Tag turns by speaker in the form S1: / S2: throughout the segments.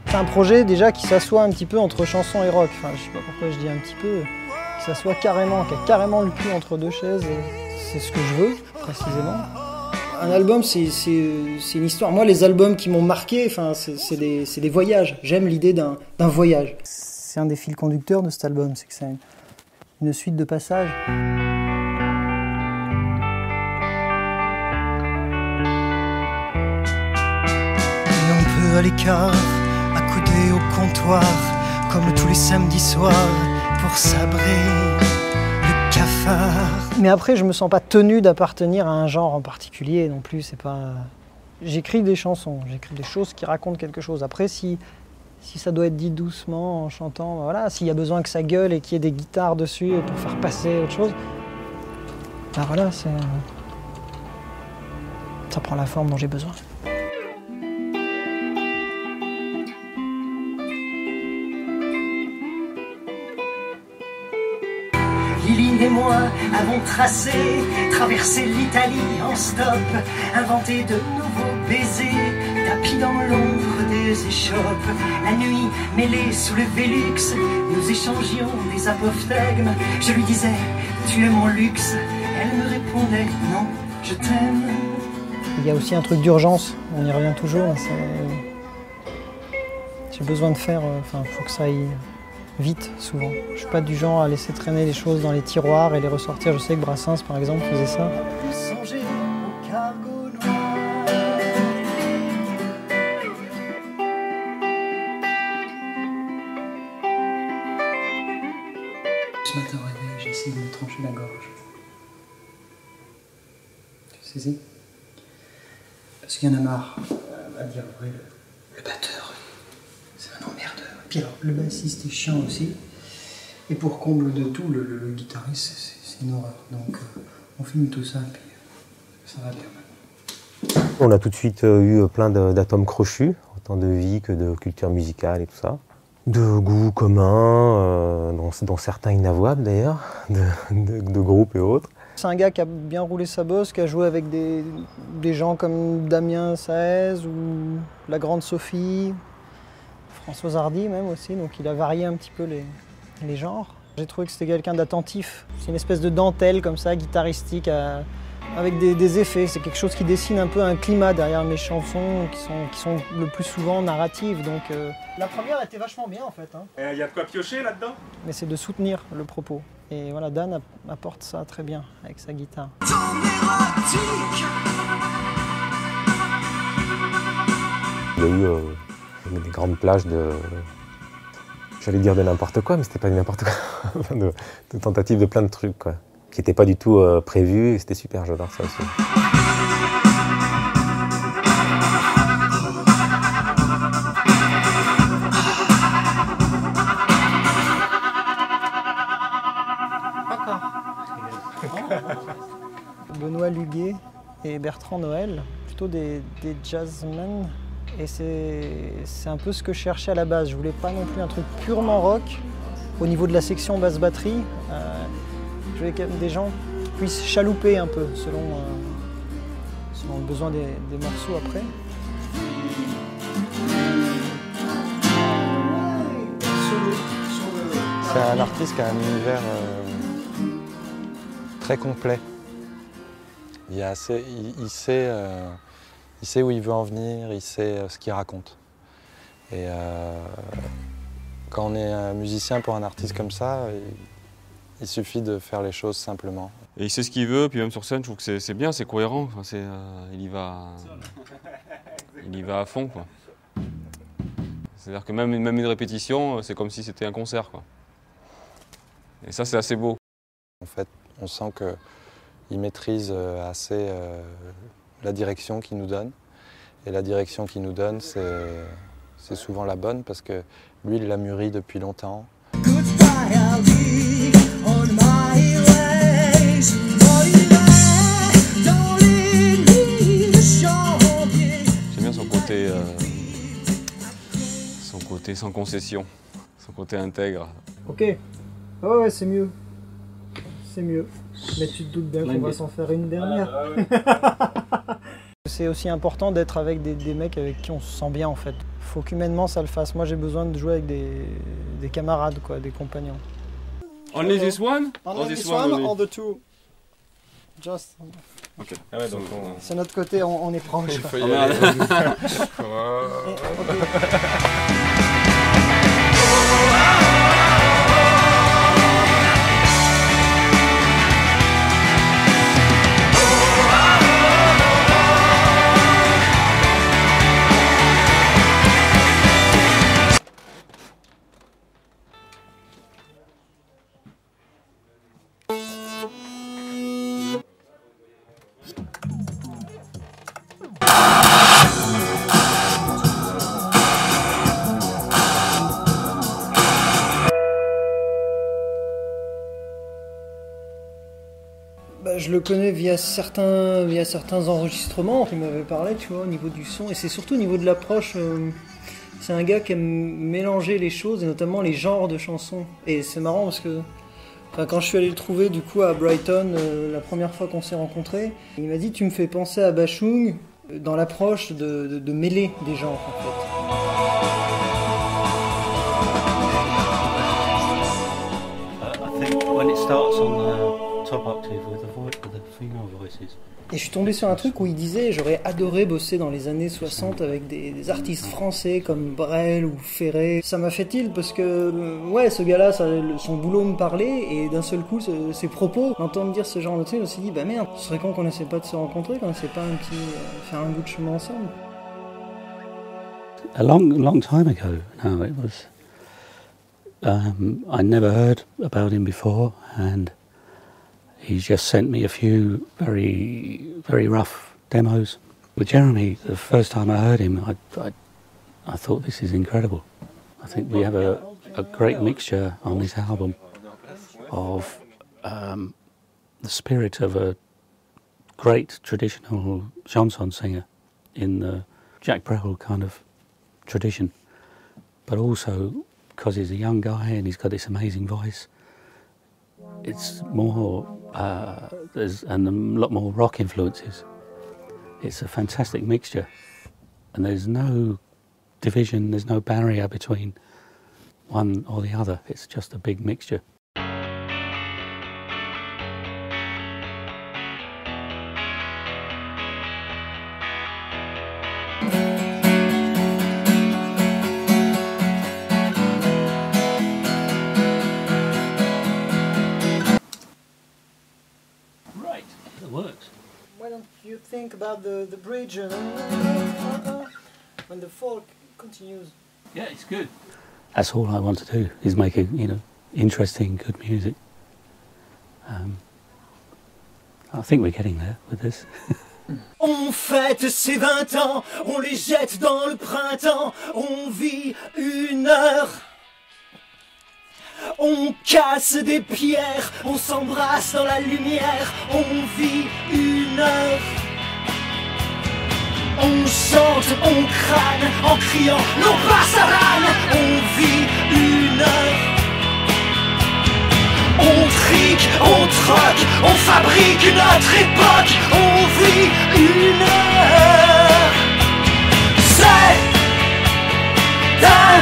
S1: C'est un projet déjà qui s'assoit un petit peu entre chanson et rock. Enfin, je sais pas pourquoi je dis un petit peu, qui s'assoit carrément, qui a carrément le cul entre deux chaises. C'est ce que je veux, précisément. Un album, c'est une histoire. Moi, les albums qui m'ont marqué, enfin, c'est des voyages. J'aime l'idée d'un voyage. C'est un des fils conducteurs de cet album, c'est que c'est une suite de passages.
S2: Et on peut à l'écart, accoudé au comptoir, comme tous les samedis soirs, pour sabrer le cafard.
S1: Mais après, je me sens pas tenu d'appartenir à un genre en particulier non plus. C'est pas. J'écris des chansons, j'écris des choses qui racontent quelque chose. Après, si ça doit être dit doucement en chantant, voilà, s'il y a besoin que ça gueule et qu'il y ait des guitares dessus pour faire passer autre chose, ben voilà, ça prend la forme dont j'ai besoin.
S2: Liline et moi avons traversé l'Italie en stop, inventé de nouveaux baisers, tapis dans l'ombre des échoppes. La nuit mêlée sous le Vélux, nous échangions des apophthegmes. Je lui disais, tu es mon luxe. Elle me répondait, non, je t'aime.
S1: Il y a aussi un truc d'urgence, on y revient toujours. J'ai besoin de faire, faut que ça aille vite, souvent. Je suis pas du genre à laisser traîner les choses dans les tiroirs et les ressortir. Je sais que Brassens, par exemple, faisait ça.
S2: Songer au cargo noir.
S1: Ce matin au réveil, j'ai essayé de me trancher la gorge. Tu saisis? Parce qu'il y en a marre, à dire vrai, le batteur, c'est un emmerdeur. Puis alors, le bassiste est chiant aussi. Et pour comble de tout, le guitariste, c'est une horreur. Donc on filme tout ça, puis ça va bien.
S3: On a tout de suite eu plein d'atomes crochus, autant de vie que de culture musicale et tout ça. De goûts communs, dont certains inavouables d'ailleurs, de groupes et autres.
S1: C'est un gars qui a bien roulé sa bosse, qui a joué avec des gens comme Damien Saez ou la grande Sophie, Françoise Hardy même aussi, donc il a varié un petit peu les genres. J'ai trouvé que c'était quelqu'un d'attentif. C'est une espèce de dentelle comme ça, guitaristique, avec des effets. C'est quelque chose qui dessine un peu un climat derrière mes chansons qui sont le plus souvent narratives. Donc, la première était vachement bien en fait.
S4: Il y a de quoi piocher là-dedans?
S1: Mais c'est de soutenir le propos. Et voilà, Dan apporte ça très bien avec sa guitare.
S3: Il y a eu des grandes plages de... J'allais dire de n'importe quoi, mais c'était pas n'importe quoi. de tentatives de plein de trucs, quoi. Qui n'étaient pas du tout prévus, et c'était super, j'adore ça aussi.
S1: Benoît Luguet et Bertrand Noël, plutôt des jazzmen. Et c'est un peu ce que je cherchais à la base. Je voulais pas non plus un truc purement rock. Au niveau de la section basse-batterie, je voulais qu'il y ait des gens qui puissent chalouper un peu selon le besoin des morceaux après.
S5: C'est un artiste qui a un univers très complet. Il sait où il veut en venir, il sait ce qu'il raconte. Et quand on est un musicien pour un artiste comme ça, il suffit de faire les choses simplement.
S4: Et il sait ce qu'il veut, puis même sur scène, je trouve que c'est bien, c'est cohérent. Enfin, il y va à fond, quoi. C'est-à-dire que même une répétition, c'est comme si c'était un concert, quoi. Et ça, c'est assez beau.
S5: En fait, on sent qu'il maîtrise assez la direction qu'il nous donne. Et la direction qu'il nous donne, c'est souvent la bonne parce que lui, il l'a mûri depuis longtemps. Goodbye, I'll be on my way.
S4: fait sans concession, son côté intègre.
S1: Ok. Ouais, c'est mieux. C'est mieux. Mais tu te doutes bien qu'on va s'en faire une dernière. C'est aussi important d'être avec des mecs avec qui on se sent bien en fait. Faut qu'humainement ça le fasse. Moi j'ai besoin de jouer avec des camarades, quoi, des compagnons.
S4: Only this one?
S1: On
S4: this
S1: this one
S4: only?
S1: or the two? Just.
S4: Ok. Ah ouais, donc
S1: C'est notre côté, on est proche.
S4: Il faut y aller.
S1: Je le connais via certains enregistrements qui m'avaient parlé, tu vois, au niveau du son. Et c'est surtout au niveau de l'approche. C'est un gars qui aime mélanger les choses, et notamment les genres de chansons. Et c'est marrant parce que quand je suis allé le trouver du coup à Brighton, la première fois qu'on s'est rencontrés, il m'a dit « Tu me fais penser à Bashung dans l'approche de mêler des genres, en fait. »
S6: I think when it starts on the top octave with the female voices.
S1: Et je suis tombé sur un truc où il disait j'aurais adoré bosser dans les années 60 avec des artistes français comme Brel ou Ferré. Ça m'a fait tilt parce que ouais, ce gars-là, son boulot me parlait, et d'un seul coup ses propos, d'entendre dire ce genre de truc, je me suis dit bah merde, ce serait con qu'on essaie pas de se rencontrer, qu'on essaie pas faire un bout de chemin ensemble.
S6: A long time ago now it was. I never heard about him before, and he just sent me a few very rough demos. With Jeremy, the first time I heard him, I thought this is incredible. I think we have a great mixture on this album of the spirit of a great traditional chanson singer in the Jacques Brel kind of tradition, but also because he's a young guy and he's got this amazing voice. It's more, there's a lot more rock influences. It's a fantastic mixture, and there's no division, there's no barrier between one or the other. It's just a big mixture.
S1: Why don't you think about the bridge when the folk continues?
S6: Yeah, it's good. That's all I want to do, is make interesting, good music. I think we're getting there with this.
S2: On fête ses 20 ans, on les jette dans le printemps, on vit une heure. On casse des pierres, on s'embrasse dans la lumière, on vit une heure. On chante, on crâne, en criant non pas sa râne, on vit une heure. On trique, on troque, on fabrique notre époque, on vit une heure. C'est un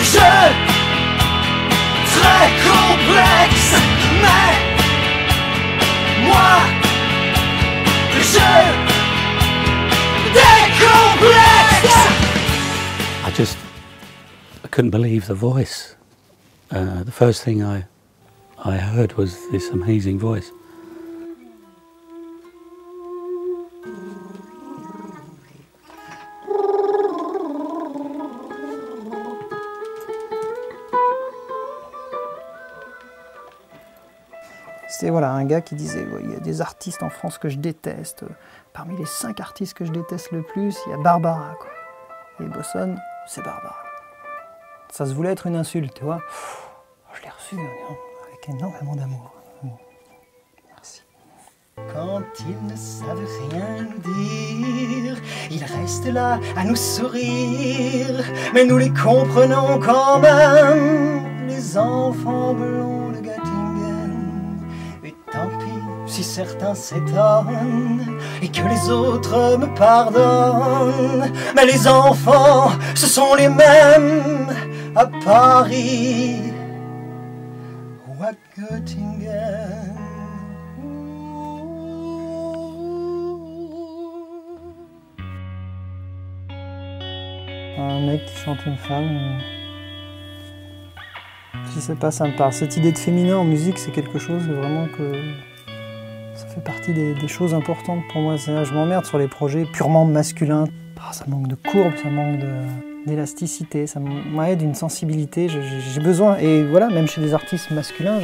S2: jeu très complexe, mais moi je décomplexe.
S6: I couldn't believe the voice. The first thing I heard was this amazing voice.
S1: C'était voilà, un gars qui disait il y a des artistes en France que je déteste. Parmi les 5 artistes que je déteste le plus, il y a Barbara, quoi. Et Bosson, c'est Barbara. Ça se voulait être une insulte, tu vois. Je l'ai reçu avec énormément d'amour. Merci.
S2: Quand ils ne savent rien nous dire, ils restent là à nous sourire, mais nous les comprenons quand même, les enfants blonds de Göttingen. Et tant pis si certains s'étonnent et que les autres me pardonnent, mais les enfants, ce sont les mêmes à Paris ou à Göttingen.
S1: Un mec qui chante une femme, je sais pas, ça me parle. Cette idée de féminin en musique, c'est quelque chose vraiment que ça fait partie des choses importantes pour moi. Je m'emmerde sur les projets purement masculins. Ça manque de courbe, ça manque d'élasticité, ça m'aide d'une sensibilité. J'ai besoin, et voilà, même chez des artistes masculins,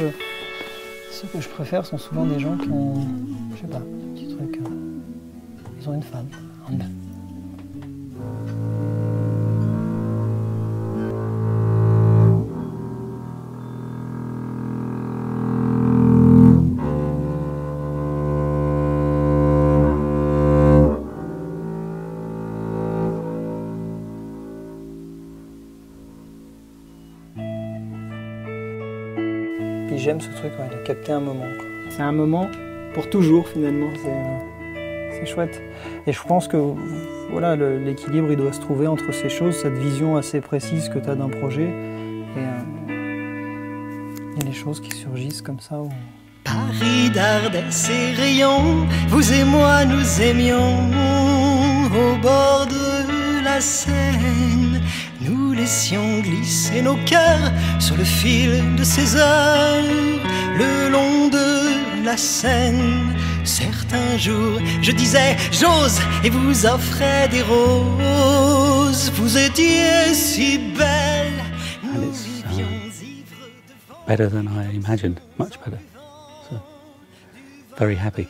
S1: ceux que je préfère sont souvent des gens qui ont, je sais pas, un petit truc. Ils ont une femme en eux. Puis j'aime ce truc, de capter un moment. C'est un moment pour toujours finalement, c'est chouette. Et je pense que voilà, l'équilibre il doit se trouver entre ces choses, cette vision assez précise que tu as d'un projet et les choses qui surgissent comme ça.
S2: Paris d'Ardèche et Rayon, vous et moi nous aimions au bord de la Seine. Nous laissions glisser nos cœurs sur le fil de ces heures, le long de la Seine. Certains jours, je disais j'ose et vous offrais des roses. Vous étiez si belle, nous vivions ivres de
S6: better than I imagined, much better. So, very happy.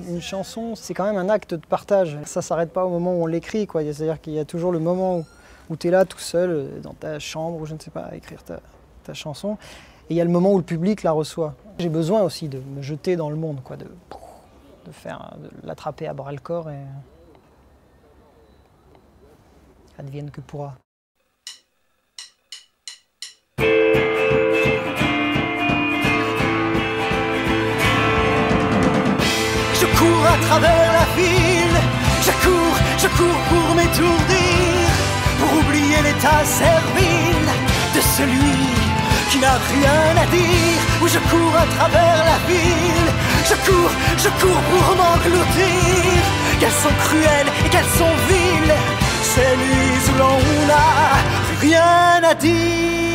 S1: Une chanson, c'est quand même un acte de partage. Ça s'arrête pas au moment où on l'écrit, quoi. C'est-à-dire qu'il y a toujours le moment où tu es là tout seul dans ta chambre ou je ne sais pas, à écrire ta chanson. Et il y a le moment où le public la reçoit. J'ai besoin aussi de me jeter dans le monde, quoi, de l'attraper à bras le corps et advienne que pourra.
S2: Je cours à travers la ville, je cours pour m'étourdir, pour oublier l'état servile de celui qui n'a rien à dire. Où je cours à travers la ville, je cours pour m'engloutir. Qu'elles sont cruelles et qu'elles sont viles, ces nuits où l'on n'a rien à dire.